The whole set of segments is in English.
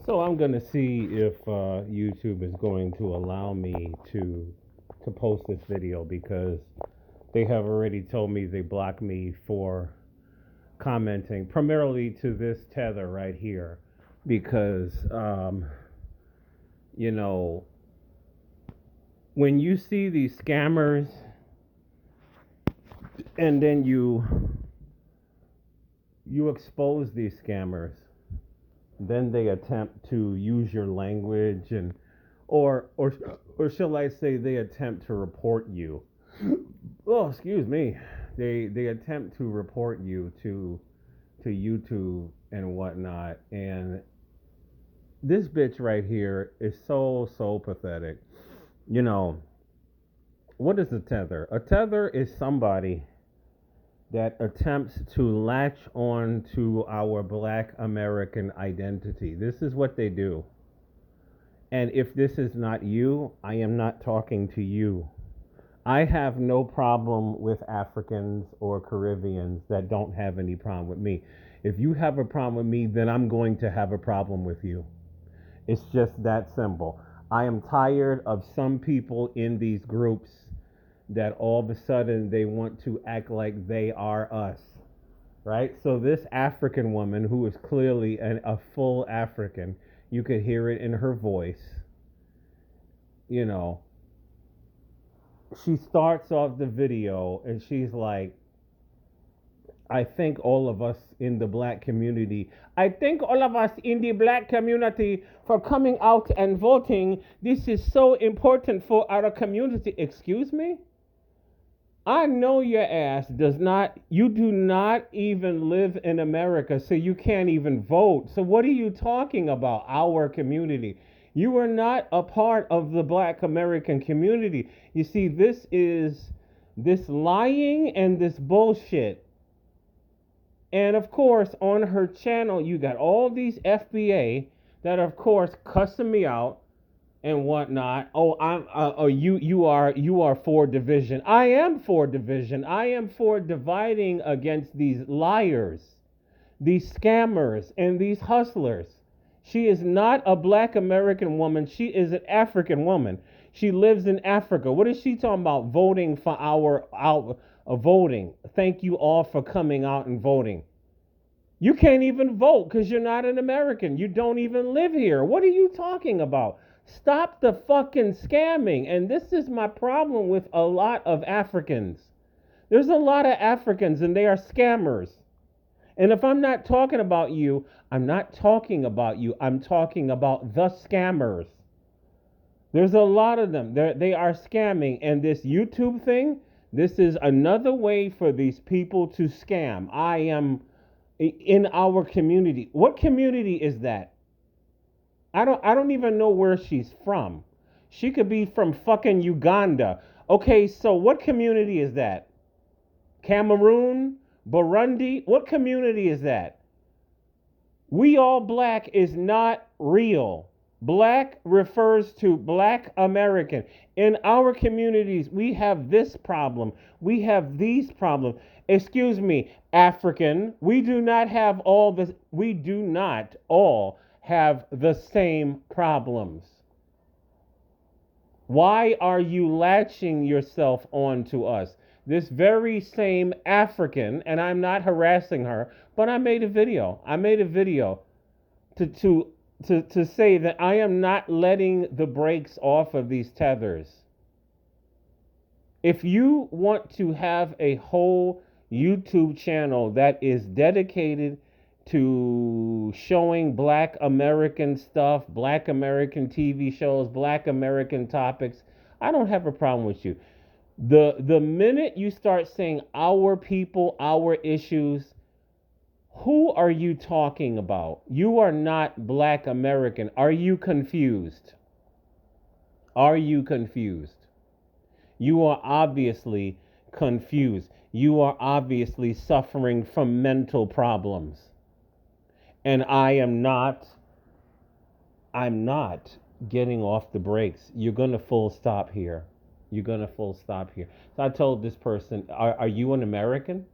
So I'm gonna see if YouTube is going to allow me to post this video because they have already told me they blocked me for commenting primarily to this tether right here because you know when you see these scammers and then you expose these scammers, then they attempt to use your language and or shall I say they attempt to report you. Oh, excuse me. They attempt to report you to YouTube and whatnot. And this bitch right here is so pathetic. You know, what is a tether? A tether is somebody that attempts to latch on to our black American identity. This is what they do. And if this is not you, I am not talking to you. I have no problem with Africans or Caribbeans that don't have any problem with me. If you have a problem with me, then I'm going to have a problem with you. It's just that simple. I am tired of some people in these groups that all of a sudden they want to act like they are us, right? So this African woman who is clearly a full African, you could hear it in her voice, you know, she starts off the video and she's like, I think all of us in the black community, I thank all of us in the black community for coming out and voting. This is so important for our community. Excuse me? I know your ass does not, you do not even live in America, so you can't even vote. So, what are you talking about, our community? You are not a part of the black American community. You see, this is this lying and this bullshit. And of course, on her channel, you got all these FBA that are, of course, cussing me out and whatnot. Oh, you are for division. I am for division. I am for dividing against these liars, these scammers, and these hustlers. She is not a black American woman. She is an African woman. She lives in Africa. What is she talking about? Voting for our voting. Thank you all for coming out and voting. You can't even vote because you're not an American. You don't even live here. What are you talking about? Stop the fucking scamming. And this is my problem with a lot of Africans. There's a lot of Africans and they are scammers. And if I'm not talking about you, I'm not talking about you. I'm talking about the scammers. There's a lot of them. They are scamming. And this YouTube thing, this is another way for these people to scam. I am in our community. What community is that? I don't even know where she's from. She could be from fucking Uganda. Okay, so what community is that? Cameroon? Burundi? What community is that? We all black is not real. Black refers to black American. In our communities, we have this problem. We have these problems. Excuse me, African. We do not all have the same problems. Why are you latching yourself onto us? This very same African, and I'm not harassing her, but I made a video. I made a video to to to say that I am not letting the brakes off of these tethers. If you want to have a whole YouTube channel that is dedicated to showing black American stuff, black American TV shows, black American topics, I don't have a problem with you. The minute you start saying our people, our issues, who are you talking about? You are not black American. Are you confused? Are you confused? You are obviously confused. You are obviously suffering from mental problems. And I'm not getting off the brakes. You're going to full stop here. You're going to full stop here. So I told this person, are you an American?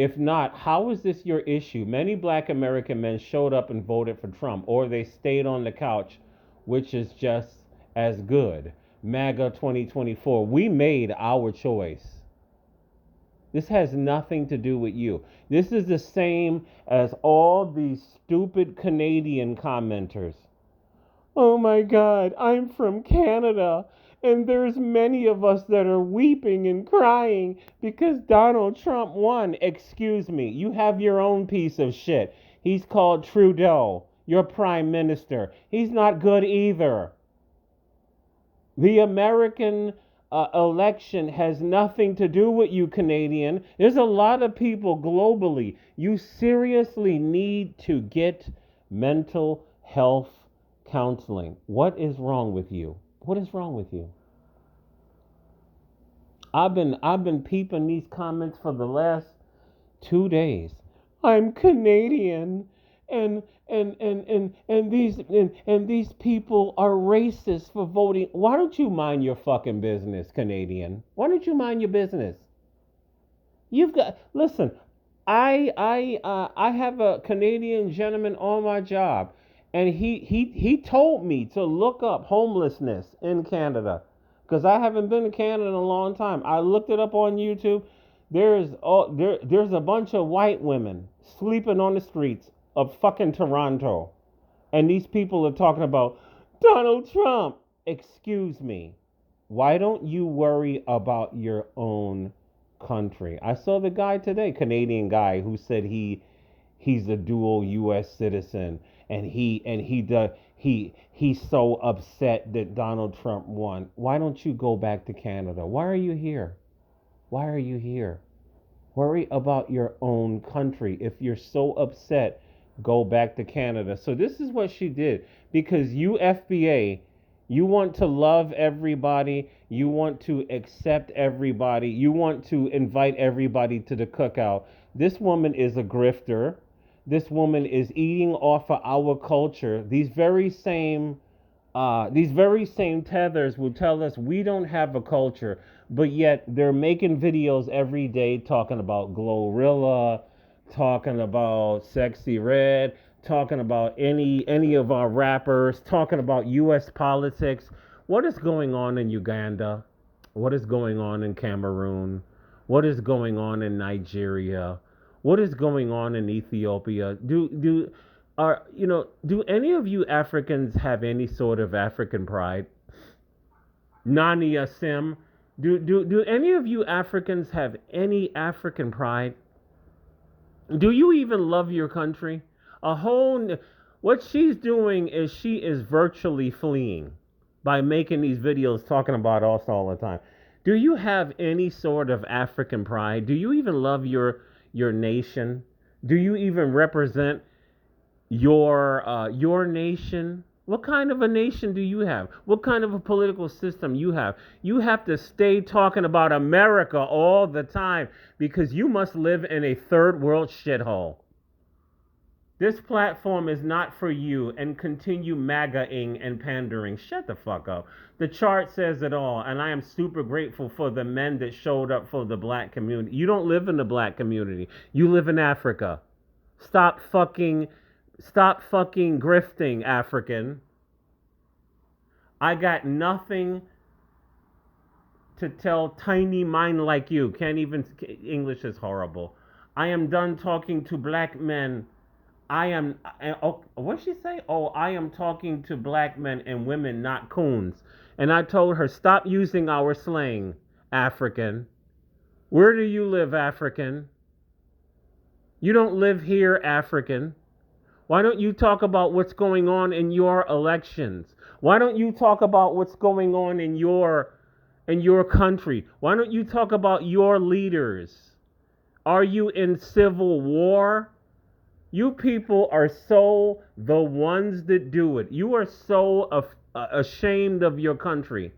If not, how is this your issue? Many black American men showed up and voted for Trump, or they stayed on the couch, which is just as good. MAGA 2024. We made our choice. This has nothing to do with you. This is the same as all these stupid Canadian commenters. Oh my God, I'm from Canada, and there's many of us that are weeping and crying because Donald Trump won. Excuse me, you have your own piece of shit. He's called Trudeau, your prime minister. He's not good either. The American election has nothing to do with you, Canadian. There's a lot of people globally. You seriously need to get mental health counseling. What is wrong with you? What is wrong with you? I've been peeping these comments for the last 2 days. I'm Canadian, and these people are racist for voting. Why don't you mind your fucking business, Canadian? Why don't you mind your business? You've got listen. I have a Canadian gentleman on my job, and he told me to look up homelessness in Canada, because I haven't been to Canada in a long time. I looked it up on YouTube. There's a bunch of white women sleeping on the streets of fucking Toronto, and these people are talking about Donald Trump. Excuse me. Why don't you worry about your own country? I saw the guy today, Canadian guy, who said he's a dual U.S. citizen, and he's so upset that Donald Trump won. Why don't you go back to Canada? Why are you here? Why are you here? Worry about your own country. If you're so upset, go back to Canada. So this is what she did, because you FBA, you want to love everybody, you want to accept everybody, you want to invite everybody to the cookout. This woman is a grifter. This woman is eating off of our culture. These very same tethers will tell us we don't have a culture, but yet they're making videos every day talking about Glorilla, talking about Sexy Red, talking about any of our rappers, talking about U.S. politics. What is going on in Uganda? What is going on in Cameroon? What is going on in Nigeria? What is going on in Ethiopia? Do any of you Africans have any sort of African pride? Nania Sim, do any of you Africans have any African pride? Do you even love your country? What she's doing is she is virtually fleeing by making these videos talking about us all the time. Do you have any sort of African pride? Do you even love your nation? Do you even represent your nation? What kind of a nation do you have? What kind of a political system you have? You have to stay talking about America all the time because you must live in a third world shithole. This platform is not for you, and continue MAGA-ing and pandering. Shut the fuck up. The chart says it all, and I am super grateful for the men that showed up for the black community. You don't live in the black community. You live in Africa. Stop fucking grifting, African. I got nothing to tell tiny mind like you. Can't even, English is horrible. I am done talking to black men. What'd she say? Oh, I am talking to black men and women, not coons. And I told her, stop using our slang, African. Where do you live, African? You don't live here, African. Why don't you talk about what's going on in your elections? Why don't you talk about what's going on in your country? Why don't you talk about your leaders? Are you in civil war? You people are so the ones that do it. You are so ashamed of your country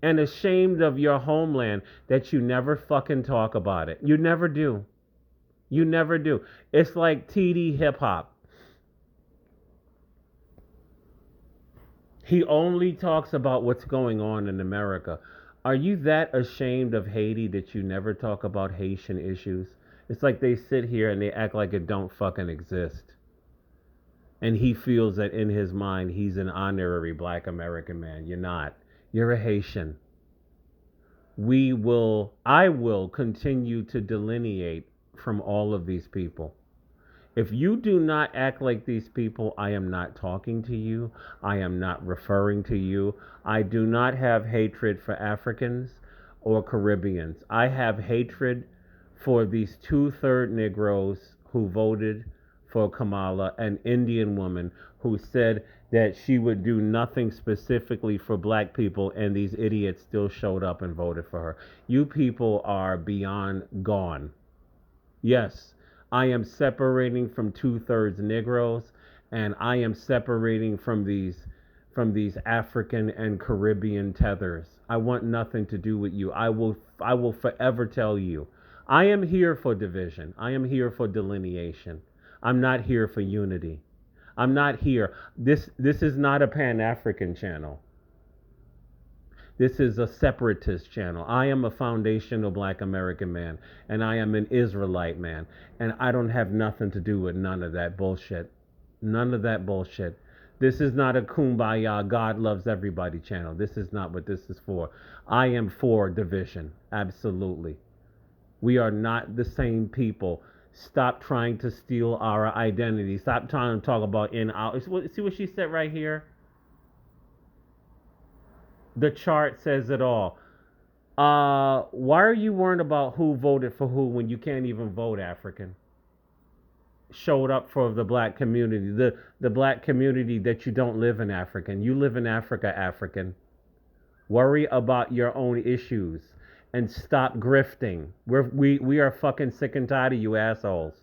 and ashamed of your homeland that you never fucking talk about it. You never do. You never do. It's like TD Hip Hop. He only talks about what's going on in America. Are you that ashamed of Haiti that you never talk about Haitian issues? It's like they sit here and they act like it don't fucking exist. And he feels that in his mind he's an honorary black American man. You're not. You're a Haitian. I will continue to delineate from all of these people. If you do not act like these people, I am not talking to you. I am not referring to you. I do not have hatred for Africans or Caribbeans. I have hatred for these two-third Negroes who voted for Kamala, an Indian woman who said that she would do nothing specifically for black people, and these idiots still showed up and voted for her. You people are beyond gone. Yes, I am separating from two-thirds Negroes, and I am separating from these African and Caribbean tethers. I want nothing to do with you. I will forever tell you. I am here for division. I am here for delineation. I'm not here for unity. I'm not here. This is not a Pan-African channel. This is a separatist channel. I am a foundational black American man, and I am an Israelite man, and I don't have nothing to do with none of that bullshit. None of that bullshit. This is not a kumbaya, God loves everybody channel. This is not what this is for. I am for division. Absolutely. We are not the same people. Stop trying to steal our identity. Stop trying to talk about in out. See what she said right here? The chart says it all. Why are you worried about who voted for who when you can't even vote, African? Showed up for the black community, the black community that you don't live in, African. You live in Africa, African. Worry about your own issues and stop grifting. We are fucking sick and tired of you assholes.